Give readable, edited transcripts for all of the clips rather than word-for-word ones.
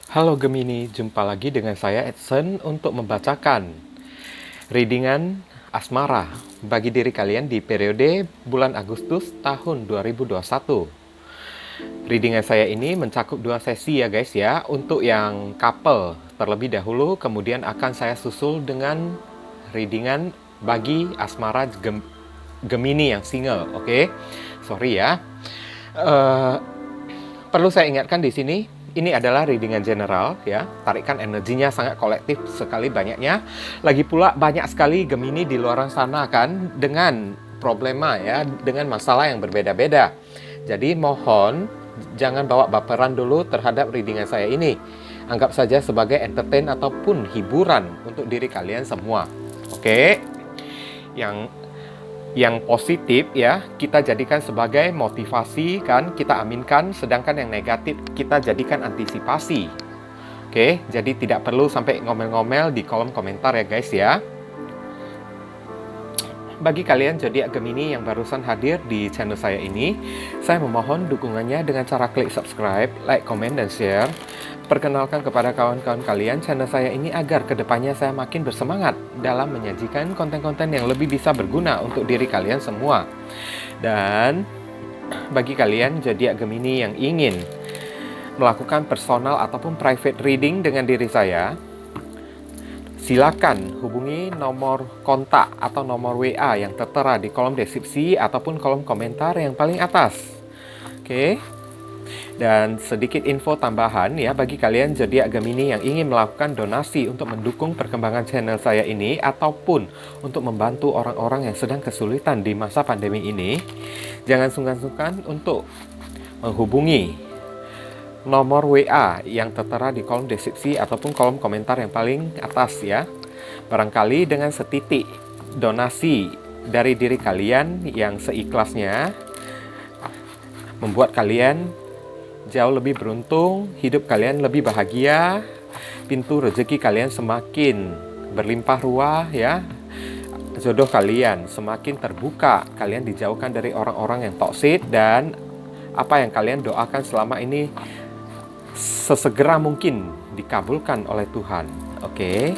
Halo Gemini, jumpa lagi dengan saya Edson untuk membacakan readingan asmara bagi diri kalian di periode bulan Agustus tahun 2021. Readingan saya ini mencakup 2 sesi ya guys ya, untuk yang couple terlebih dahulu, kemudian akan saya susul dengan readingan bagi asmara Gemini yang single, oke? Sorry ya. Eh, Perlu saya ingatkan di sini, ini adalah readingan general ya. Tarikan energinya sangat kolektif sekali banyaknya. Lagi pula banyak sekali Gemini di luar sana kan dengan problema ya, dengan masalah yang berbeda-beda. Jadi mohon jangan bawa baperan dulu terhadap readingan saya ini. Anggap saja sebagai entertain ataupun hiburan untuk diri kalian semua. Oke? Yang positif ya kita jadikan sebagai motivasi kan, kita aminkan, sedangkan yang negatif kita jadikan antisipasi. Oke, jadi tidak perlu sampai ngomel-ngomel di kolom komentar ya guys ya. Bagi kalian zodiak Gemini yang barusan hadir di channel saya ini, saya memohon dukungannya dengan cara klik subscribe, like, komen, dan share. Perkenalkan kepada kawan-kawan kalian channel saya ini agar kedepannya saya makin bersemangat dalam menyajikan konten-konten yang lebih bisa berguna untuk diri kalian semua. Dan bagi kalian zodiak Gemini yang ingin melakukan personal ataupun private reading dengan diri saya, silakan hubungi nomor kontak atau nomor WA yang tertera di kolom deskripsi ataupun kolom komentar yang paling atas. Oke. Dan sedikit info tambahan ya bagi kalian zodiak Gemini yang ingin melakukan donasi untuk mendukung perkembangan channel saya ini ataupun untuk membantu orang-orang yang sedang kesulitan di masa pandemi ini, jangan sungkan-sungkan untuk menghubungi nomor WA yang tertera di kolom deskripsi ataupun kolom komentar yang paling atas ya. Barangkali dengan setitik donasi dari diri kalian yang seikhlasnya membuat kalian jauh lebih beruntung, hidup kalian lebih bahagia, pintu rezeki kalian semakin berlimpah ruah ya. Jodoh kalian semakin terbuka, kalian dijauhkan dari orang-orang yang toksik, dan apa yang kalian doakan selama ini sesegera mungkin dikabulkan oleh Tuhan. Oke.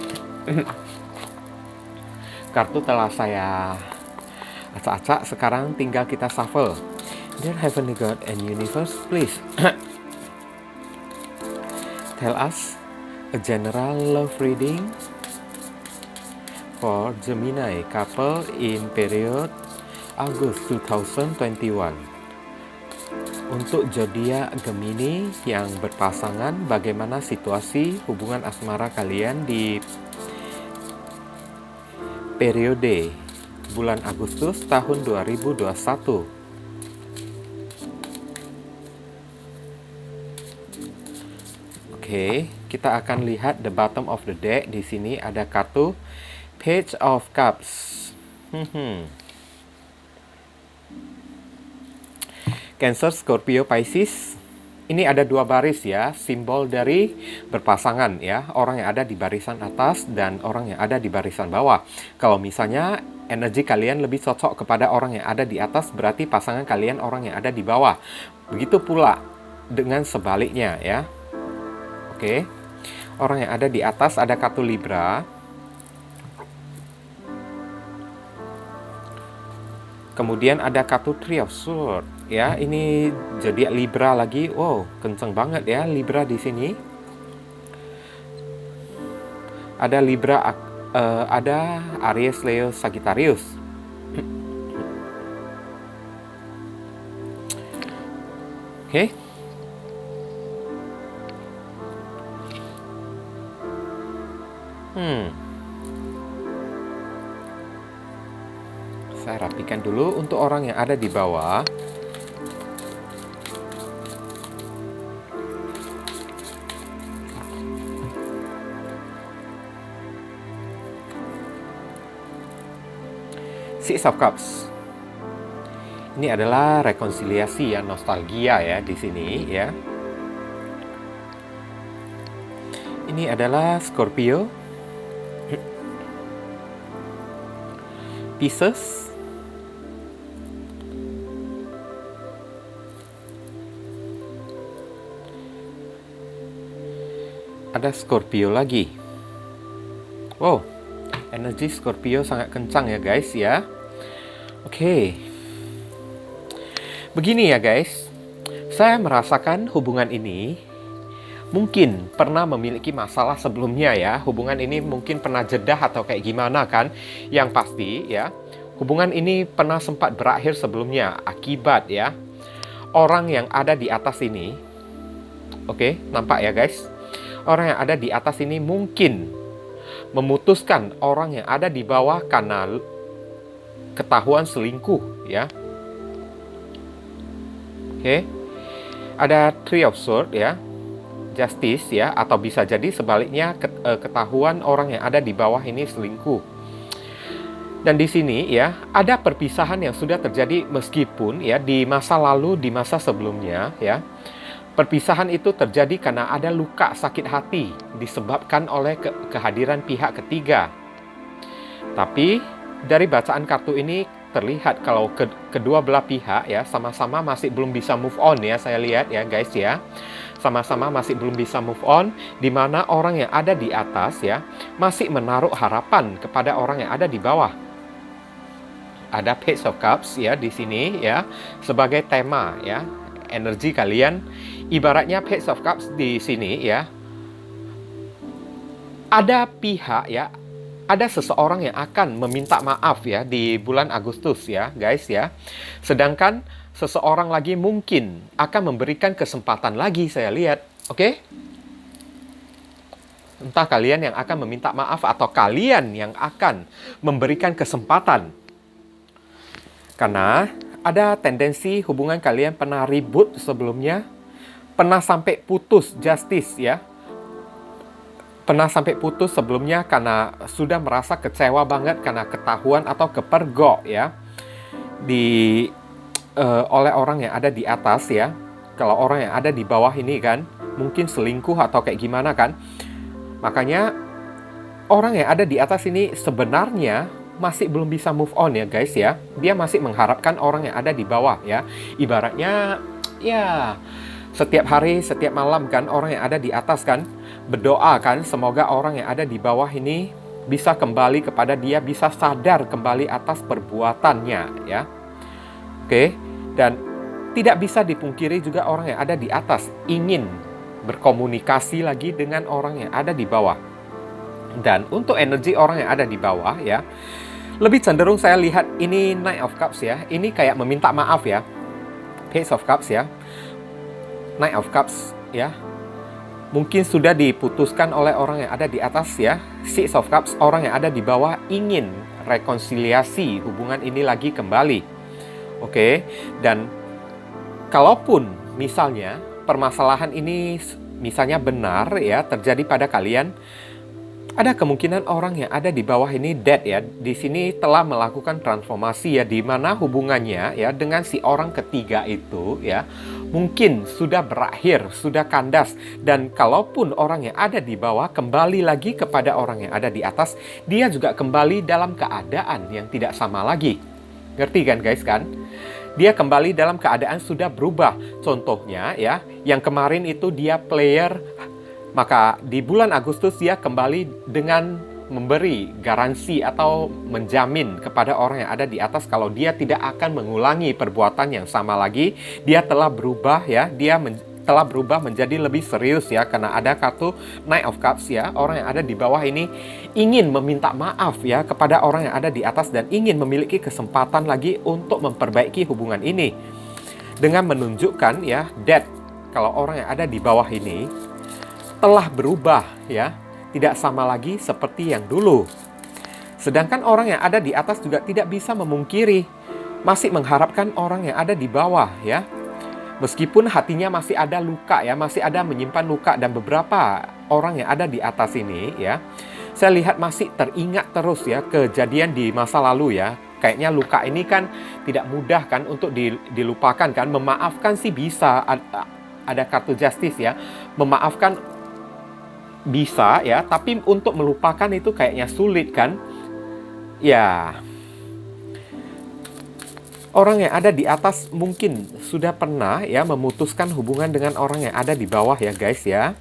Kartu telah saya acak-acak, sekarang tinggal kita shuffle. Dear Heavenly God and Universe, please tell us a general love reading for Gemini couple in period August 2021. Untuk zodiak Gemini yang berpasangan, bagaimana situasi hubungan asmara kalian di periode bulan Agustus tahun 2021? Oke, kita akan lihat the bottom of the deck. Di sini ada kartu Page of Cups. Cancer, Scorpio, Pisces. Ini ada 2 baris ya, simbol dari berpasangan ya, orang yang ada di barisan atas dan orang yang ada di barisan bawah. Kalau misalnya energi kalian lebih cocok kepada orang yang ada di atas, berarti pasangan kalian orang yang ada di bawah. Begitu pula dengan sebaliknya ya. Oke. Orang yang ada di atas ada kartu Libra. Kemudian ada kartu Three of Swords ya. Ini zodiak Libra lagi. Wow, kenceng banget ya Libra di sini. Ada Libra, ada Aries, Leo, Sagittarius. Oke. Saya rapikan dulu untuk orang yang ada di bawah. Six of Cups. Ini adalah rekonsiliasi ya, nostalgia ya di sini ya. Ini adalah Scorpio, Pisces, ada Scorpio lagi. Wow, energi Scorpio sangat kencang ya guys ya. Oke. Begini ya guys, saya merasakan hubungan ini mungkin pernah memiliki masalah sebelumnya ya. Hubungan ini mungkin pernah jedah atau kayak gimana kan. Yang pasti ya, hubungan ini pernah sempat berakhir sebelumnya akibat ya orang yang ada di atas ini. Oke, nampak ya guys. Orang yang ada di atas ini mungkin memutuskan orang yang ada di bawah karena ketahuan selingkuh ya. Oke. Ada Three of Swords ya. Justice ya, atau bisa jadi sebaliknya ketahuan orang yang ada di bawah ini selingkuh. Dan di sini ya, ada perpisahan yang sudah terjadi meskipun ya di masa lalu, di masa sebelumnya ya. Perpisahan itu terjadi karena ada luka sakit hati disebabkan oleh kehadiran pihak ketiga. Tapi dari bacaan kartu ini terlihat kalau kedua belah pihak ya sama-sama masih belum bisa move on ya, saya lihat ya guys ya. Sama-sama masih belum bisa move on, di mana orang yang ada di atas ya masih menaruh harapan kepada orang yang ada di bawah. Ada Page of Cups ya di sini ya sebagai tema ya. Energi kalian ibaratnya Page of Cups di sini ya. Ada pihak ya, ada seseorang yang akan meminta maaf ya di bulan Agustus ya, guys ya. Sedangkan seseorang lagi mungkin akan memberikan kesempatan lagi, saya lihat. Oke? Entah kalian yang akan meminta maaf atau kalian yang akan memberikan kesempatan. Karena ada tendensi hubungan kalian pernah ribut sebelumnya, pernah sampai putus justice ya. Pernah sampai putus sebelumnya karena sudah merasa kecewa banget karena ketahuan atau kepergok ya oleh orang yang ada di atas ya. Kalau orang yang ada di bawah ini kan mungkin selingkuh atau kayak gimana kan. Makanya orang yang ada di atas ini sebenarnya masih belum bisa move on ya guys ya. Dia masih mengharapkan orang yang ada di bawah ya. Ibaratnya ya setiap hari, setiap malam kan orang yang ada di atas kan berdoa kan semoga orang yang ada di bawah ini bisa kembali kepada dia, bisa sadar kembali atas perbuatannya ya. Oke, dan tidak bisa dipungkiri juga orang yang ada di atas ingin berkomunikasi lagi dengan orang yang ada di bawah. Dan untuk energi orang yang ada di bawah ya, lebih cenderung saya lihat ini Knight of Cups ya. Ini kayak meminta maaf ya. Page of Cups ya. Knight of Cups ya. Mungkin sudah diputuskan oleh orang yang ada di atas ya. Six of Cups, orang yang ada di bawah ingin rekonsiliasi hubungan ini lagi kembali. Oke, dan kalaupun misalnya permasalahan ini misalnya benar ya terjadi pada kalian, ada kemungkinan orang yang ada di bawah ini dead ya. Di sini telah melakukan transformasi ya, di mana hubungannya ya dengan si orang ketiga itu ya mungkin sudah berakhir, sudah kandas. Dan kalaupun orang yang ada di bawah kembali lagi kepada orang yang ada di atas, dia juga kembali dalam keadaan yang tidak sama lagi. Ngerti kan guys kan? Dia kembali dalam keadaan sudah berubah. Contohnya ya, yang kemarin itu dia player, maka di bulan Agustus dia kembali dengan memberi garansi atau menjamin kepada orang yang ada di atas kalau dia tidak akan mengulangi perbuatan yang sama lagi. Dia telah berubah ya, telah berubah menjadi lebih serius ya, karena ada kartu Knight of Cups ya. Orang yang ada di bawah ini ingin meminta maaf ya kepada orang yang ada di atas dan ingin memiliki kesempatan lagi untuk memperbaiki hubungan ini dengan menunjukkan ya that kalau orang yang ada di bawah ini telah berubah ya, tidak sama lagi seperti yang dulu. Sedangkan orang yang ada di atas juga tidak bisa memungkiri masih mengharapkan orang yang ada di bawah ya. Meskipun hatinya masih ada luka ya, masih ada menyimpan luka, dan beberapa orang yang ada di atas ini ya, saya lihat masih teringat terus ya kejadian di masa lalu ya. Kayaknya luka ini kan tidak mudah kan untuk dilupakan kan. Memaafkan sih bisa, ada kartu justice ya. Memaafkan bisa ya, tapi untuk melupakan itu kayaknya sulit kan. Ya, orang yang ada di atas mungkin sudah pernah ya memutuskan hubungan dengan orang yang ada di bawah ya guys ya.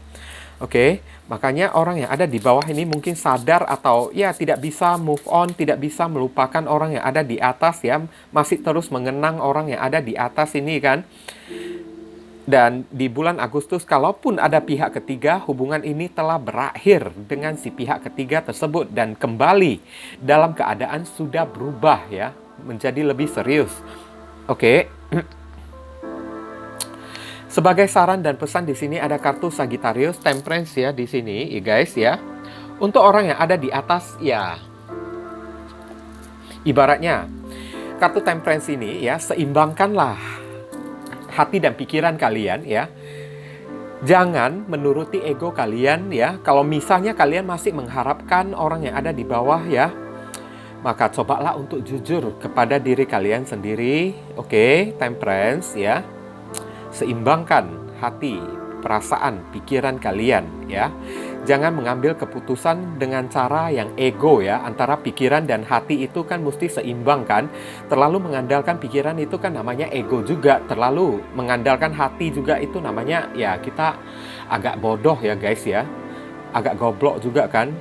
Oke, Makanya orang yang ada di bawah ini mungkin sadar atau ya tidak bisa move on, tidak bisa melupakan orang yang ada di atas ya, masih terus mengenang orang yang ada di atas ini kan. Dan di bulan Agustus, kalaupun ada pihak ketiga, hubungan ini telah berakhir dengan si pihak ketiga tersebut dan kembali dalam keadaan sudah berubah ya, menjadi lebih serius. Oke. Sebagai saran dan pesan di sini ada kartu Sagittarius, Temperance ya di sini, ya guys ya. Untuk orang yang ada di atas ya, ibaratnya kartu Temperance ini ya, seimbangkanlah hati dan pikiran kalian ya. Jangan menuruti ego kalian ya. Kalau misalnya kalian masih mengharapkan orang yang ada di bawah ya, maka cobalah untuk jujur kepada diri kalian sendiri. Oke, Temperance ya. Seimbangkan hati, perasaan, pikiran kalian ya. Jangan mengambil keputusan dengan cara yang ego ya. Antara pikiran dan hati itu kan mesti seimbang kan. Terlalu mengandalkan pikiran itu kan namanya ego juga. Terlalu mengandalkan hati juga itu namanya ya kita agak bodoh ya guys ya. Agak goblok juga kan.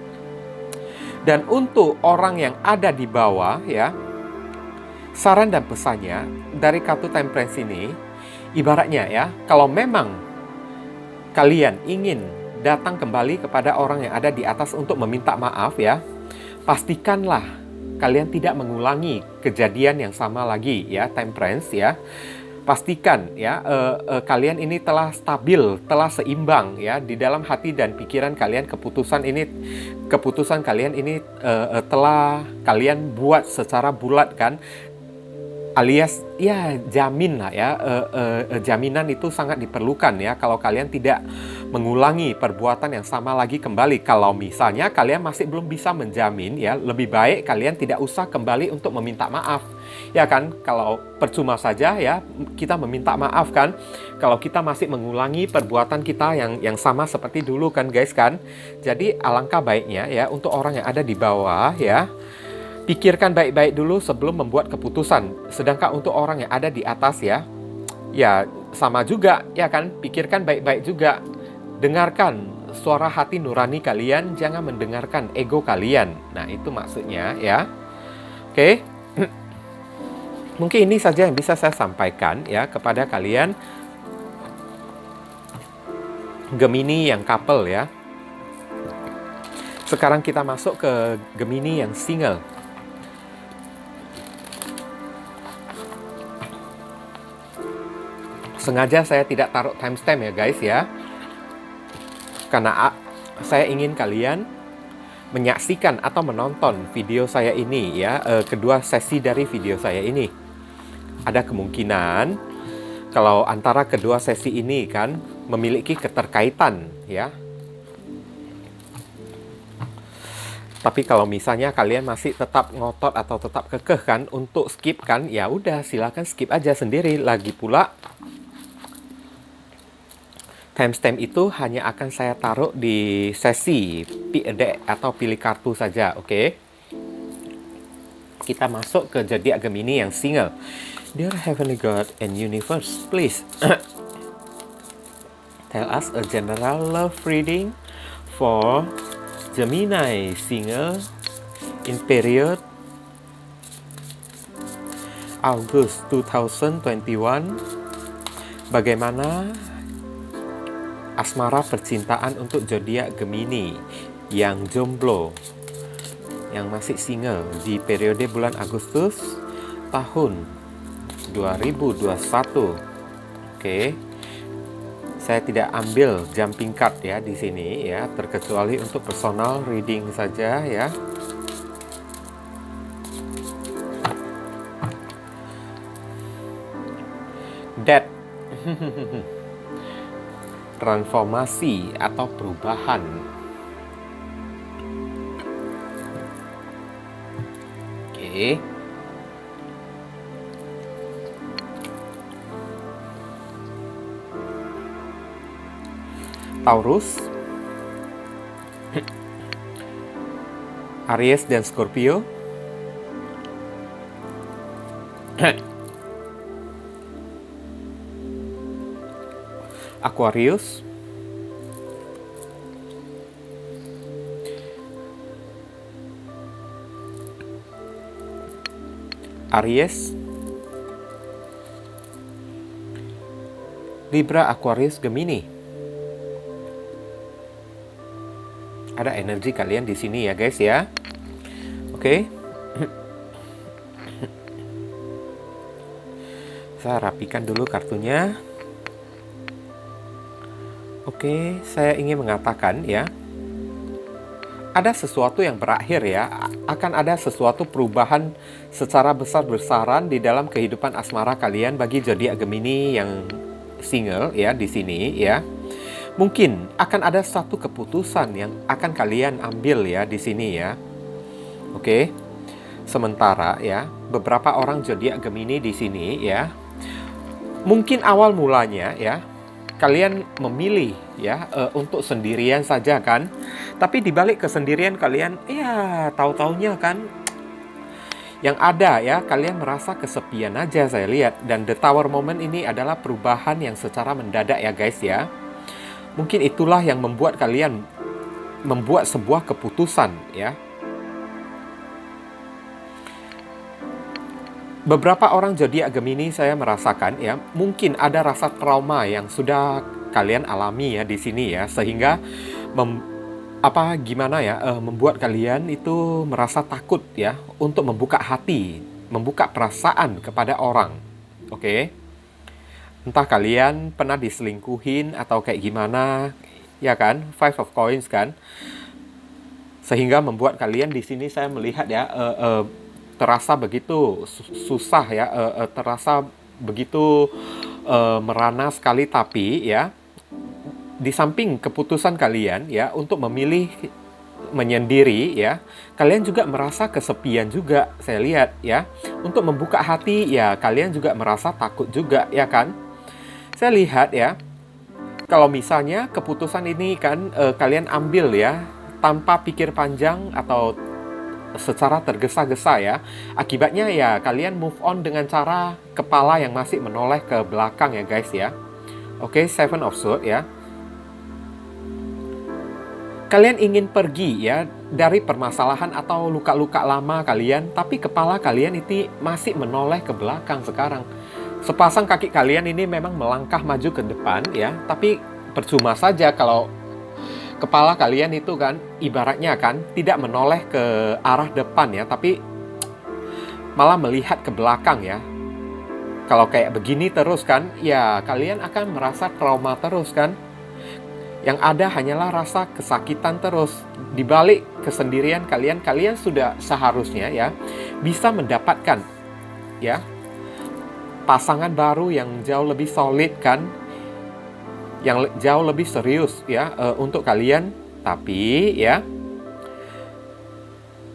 Dan untuk orang yang ada di bawah ya, saran dan pesannya dari kartu Temperance ini, ibaratnya ya, kalau memang kalian ingin datang kembali kepada orang yang ada di atas untuk meminta maaf ya, pastikanlah kalian tidak mengulangi kejadian yang sama lagi ya, Temperance ya. Pastikan ya kalian ini telah stabil, telah seimbang ya di dalam hati dan pikiran kalian. Keputusan kalian ini telah kalian buat secara bulat kan. Alias ya jamin lah ya, jaminan itu sangat diperlukan ya kalau kalian tidak mengulangi perbuatan yang sama lagi kembali. Kalau misalnya kalian masih belum bisa menjamin ya, lebih baik kalian tidak usah kembali untuk meminta maaf. Ya kan, kalau percuma saja ya kita meminta maaf kan, kalau kita masih mengulangi perbuatan kita yang sama seperti dulu kan guys kan. Jadi alangkah baiknya ya untuk orang yang ada di bawah ya, pikirkan baik-baik dulu sebelum membuat keputusan. Sedangkan untuk orang yang ada di atas ya, ya sama juga ya kan, pikirkan baik-baik juga. Dengarkan suara hati nurani kalian, jangan mendengarkan ego kalian. Nah itu maksudnya ya. Oke. Mungkin ini saja yang bisa saya sampaikan ya kepada kalian Gemini yang couple ya. Sekarang kita masuk ke Gemini yang single. Sengaja saya tidak taruh timestamp ya guys ya, karena saya ingin kalian menyaksikan atau menonton video saya ini ya, kedua sesi dari video saya ini. Ada kemungkinan kalau antara kedua sesi ini kan memiliki keterkaitan ya. Tapi kalau misalnya kalian masih tetap ngotot atau tetap kekeh kan untuk skip kan, ya udah silakan skip aja sendiri. Lagi pula timestamp itu hanya akan saya taruh di sesi deck atau pilih kartu saja, oke? Kita masuk ke zodiak Gemini yang single. Dear Heavenly God and Universe, please tell us a general love reading for Gemini single in period August 2021. Bagaimana asmara percintaan untuk zodiak Gemini yang jomblo, yang masih single di periode bulan Agustus tahun 2021. Oke. Saya tidak ambil jumping card ya di sini ya, terkecuali untuk personal reading saja ya. Death. Transformasi atau perubahan. Oke. Taurus, Aries dan Scorpio. Aquarius, Aries, Libra, Aquarius, Gemini. Ada energi kalian di sini ya guys ya. Oke. Saya rapikan dulu kartunya. Oke, saya ingin mengatakan ya, ada sesuatu yang berakhir ya, akan ada sesuatu perubahan secara besar-besaran di dalam kehidupan asmara kalian bagi zodiak Gemini yang single ya di sini ya. Mungkin akan ada satu keputusan yang akan kalian ambil ya di sini ya. Oke. Sementara ya, beberapa orang zodiak Gemini di sini ya, mungkin awal mulanya ya, kalian memilih ya untuk sendirian saja kan. Tapi dibalik kesendirian kalian ya tahu-taunya kan yang ada ya kalian merasa kesepian aja saya lihat. Dan the tower moment ini adalah perubahan yang secara mendadak ya guys ya. Mungkin itulah yang membuat kalian membuat sebuah keputusan ya. Beberapa orang zodiak Gemini saya merasakan ya, mungkin ada rasa trauma yang sudah kalian alami ya di sini ya, sehingga membuat kalian itu merasa takut ya untuk membuka hati, membuka perasaan kepada orang. Oke. Entah kalian pernah diselingkuhin atau kayak gimana, ya kan? Five of Coins kan. Sehingga membuat kalian di sini saya melihat ya terasa begitu susah ya, terasa begitu merana sekali. Tapi ya, di samping keputusan kalian ya untuk memilih menyendiri ya, kalian juga merasa kesepian juga saya lihat ya. Untuk membuka hati ya, kalian juga merasa takut juga ya kan. Saya lihat ya, kalau misalnya keputusan ini kan kalian ambil ya tanpa pikir panjang atau secara tergesa-gesa ya, akibatnya ya kalian move on dengan cara kepala yang masih menoleh ke belakang ya guys ya. Oke, Seven of Swords ya. Kalian ingin pergi ya dari permasalahan atau luka-luka lama kalian, tapi kepala kalian itu masih menoleh ke belakang sekarang. Sepasang kaki kalian ini memang melangkah maju ke depan ya, tapi percuma saja kalau kepala kalian itu kan ibaratnya kan tidak menoleh ke arah depan ya, tapi malah melihat ke belakang ya. Kalau kayak begini terus kan, ya kalian akan merasa trauma terus kan. Yang ada hanyalah rasa kesakitan terus. Di balik kesendirian kalian sudah seharusnya ya bisa mendapatkan ya pasangan baru yang jauh lebih solid kan, yang jauh lebih serius ya untuk kalian. Tapi ya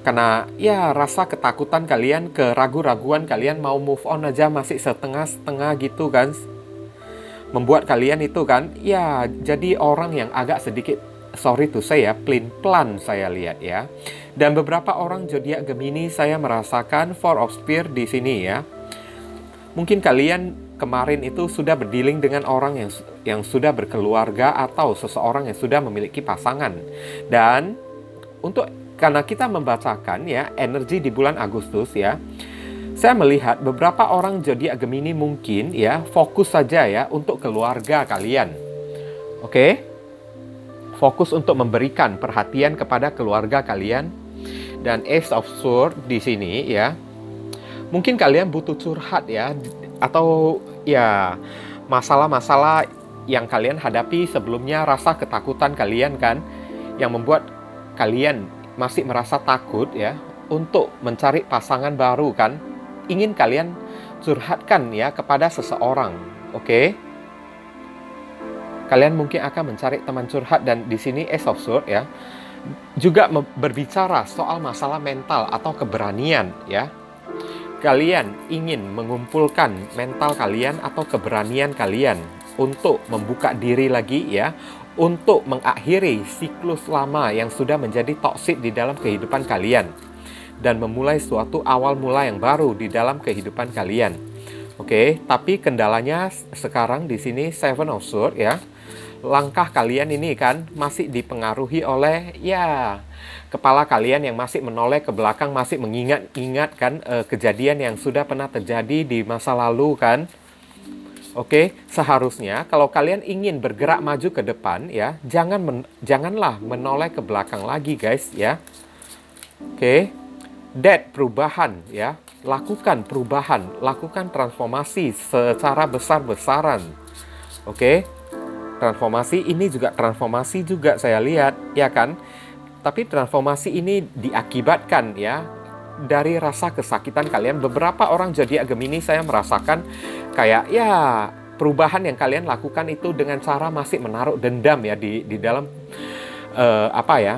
karena ya rasa ketakutan kalian, keraguan-raguan kalian mau move on aja masih setengah-setengah gitu kan, membuat kalian itu kan ya jadi orang yang agak sedikit, sorry to say ya, pelin-pelan saya lihat ya. Dan beberapa orang zodiak Gemini saya merasakan Four of Spears di sini ya. Mungkin kalian kemarin itu sudah berdealing dengan orang yang sudah berkeluarga atau seseorang yang sudah memiliki pasangan. Dan karena kita membacakan ya energi di bulan Agustus ya, saya melihat beberapa orang zodiak Gemini mungkin ya fokus saja ya untuk keluarga kalian. Oke? Fokus untuk memberikan perhatian kepada keluarga kalian. Dan Ace of Swords di sini ya, mungkin kalian butuh curhat ya, atau ya masalah-masalah yang kalian hadapi sebelumnya, rasa ketakutan kalian kan yang membuat kalian masih merasa takut ya untuk mencari pasangan baru kan, ingin kalian curhatkan ya kepada seseorang. Oke? Kalian mungkin akan mencari teman curhat. Dan di sini Ace of Swords ya juga berbicara soal masalah mental atau keberanian ya. Kalian ingin mengumpulkan mental kalian atau keberanian kalian untuk membuka diri lagi ya, untuk mengakhiri siklus lama yang sudah menjadi toksik di dalam kehidupan kalian dan memulai suatu awal mula yang baru di dalam kehidupan kalian. Oke, tapi kendalanya sekarang di sini Seven of Swords ya. langkah kalian ini kan masih dipengaruhi oleh ya kepala kalian yang masih menoleh ke belakang, masih mengingat-ingat kan kejadian yang sudah pernah terjadi di masa lalu kan. Oke, seharusnya kalau kalian ingin bergerak maju ke depan ya, janganlah menoleh ke belakang lagi guys ya. Oke. Perubahan ya. Lakukan perubahan, lakukan transformasi secara besar-besaran. Oke. Transformasi ini juga transformasi juga saya lihat ya kan. Tapi transformasi ini diakibatkan ya dari rasa kesakitan kalian. Beberapa orang zodiak Gemini saya merasakan kayak ya perubahan yang kalian lakukan itu dengan cara masih menaruh dendam ya di dalam apa ya?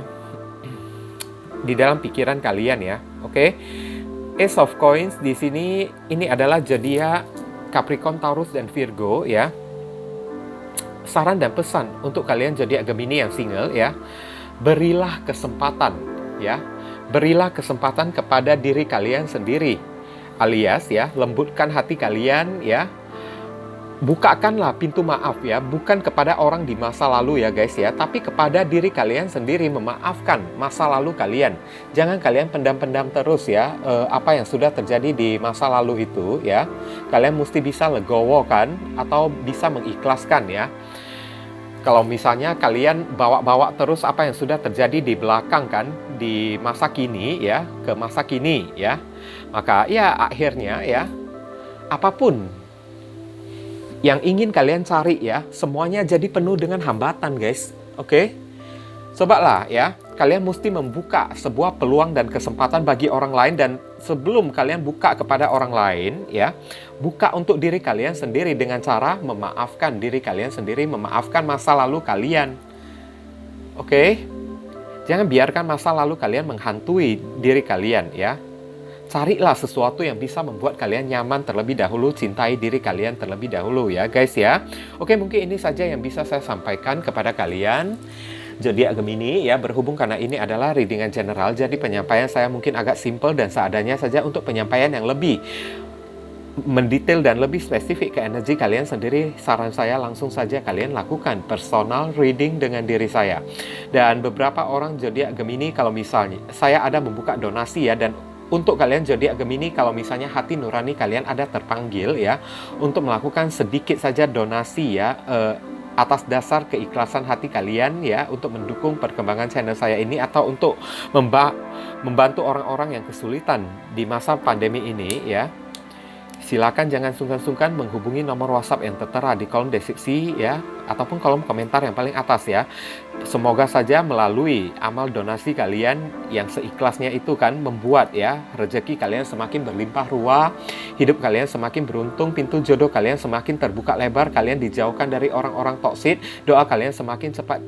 Di dalam pikiran kalian ya. Oke. Ace of Coins di sini ini adalah zodiak Capricorn, Taurus dan Virgo ya. Saran dan pesan untuk kalian zodiak Gemini yang single ya. Berilah kesempatan ya. Berilah kesempatan kepada diri kalian sendiri. Alias ya, lembutkan hati kalian ya. Bukakanlah pintu maaf ya, bukan kepada orang di masa lalu ya guys ya, tapi kepada diri kalian sendiri, memaafkan masa lalu kalian. Jangan kalian pendam-pendam terus ya apa yang sudah terjadi di masa lalu itu ya. Kalian mesti bisa legowo kan, atau bisa mengikhlaskan ya. Kalau misalnya kalian bawa-bawa terus apa yang sudah terjadi di belakang kan, di masa kini ya, ke masa kini ya, maka ya akhirnya ya, apapun yang ingin kalian cari ya, semuanya jadi penuh dengan hambatan guys. Oke? Cobalah ya, kalian mesti membuka sebuah peluang dan kesempatan bagi orang lain. Dan sebelum kalian buka kepada orang lain ya, buka untuk diri kalian sendiri dengan cara memaafkan diri kalian sendiri, memaafkan masa lalu kalian. Oke? Jangan biarkan masa lalu kalian menghantui diri kalian ya. Carilah sesuatu yang bisa membuat kalian nyaman terlebih dahulu, cintai diri kalian terlebih dahulu ya guys ya. Oke, mungkin ini saja yang bisa saya sampaikan kepada kalian zodiak Gemini ya, berhubung karena ini adalah readingan general, jadi penyampaian saya mungkin agak simple dan seadanya saja. Untuk penyampaian yang lebih mendetail dan lebih spesifik ke energi kalian sendiri, saran saya langsung saja kalian lakukan personal reading dengan diri saya. Dan beberapa orang zodiak Gemini, kalau misalnya saya ada membuka donasi ya, dan untuk kalian zodiak Gemini, kalau misalnya hati nurani kalian ada terpanggil ya untuk melakukan sedikit saja donasi ya atas dasar keikhlasan hati kalian ya, untuk mendukung perkembangan channel saya ini, atau untuk membantu orang-orang yang kesulitan di masa pandemi ini ya, silakan jangan sungkan-sungkan menghubungi nomor WhatsApp yang tertera di kolom deskripsi ya, ataupun kolom komentar yang paling atas ya. Semoga saja melalui amal donasi kalian yang seikhlasnya itu kan, membuat ya rezeki kalian semakin berlimpah ruah, hidup kalian semakin beruntung, pintu jodoh kalian semakin terbuka lebar, kalian dijauhkan dari orang-orang toksik, doa kalian semakin cepat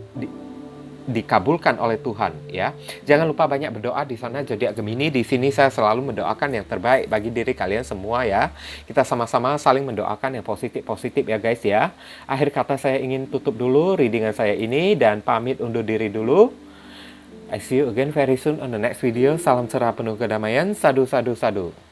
dikabulkan oleh Tuhan ya. Jangan lupa banyak berdoa di sana zodiak Gemini. Di sini saya selalu mendoakan yang terbaik bagi diri kalian semua ya. Kita sama-sama saling mendoakan yang positif-positif ya guys ya. Akhir kata saya ingin tutup dulu readingan saya ini dan pamit undur diri dulu. I see you again very soon on the next video. Salam cerah penuh kedamaian. Sadu sadu sadu.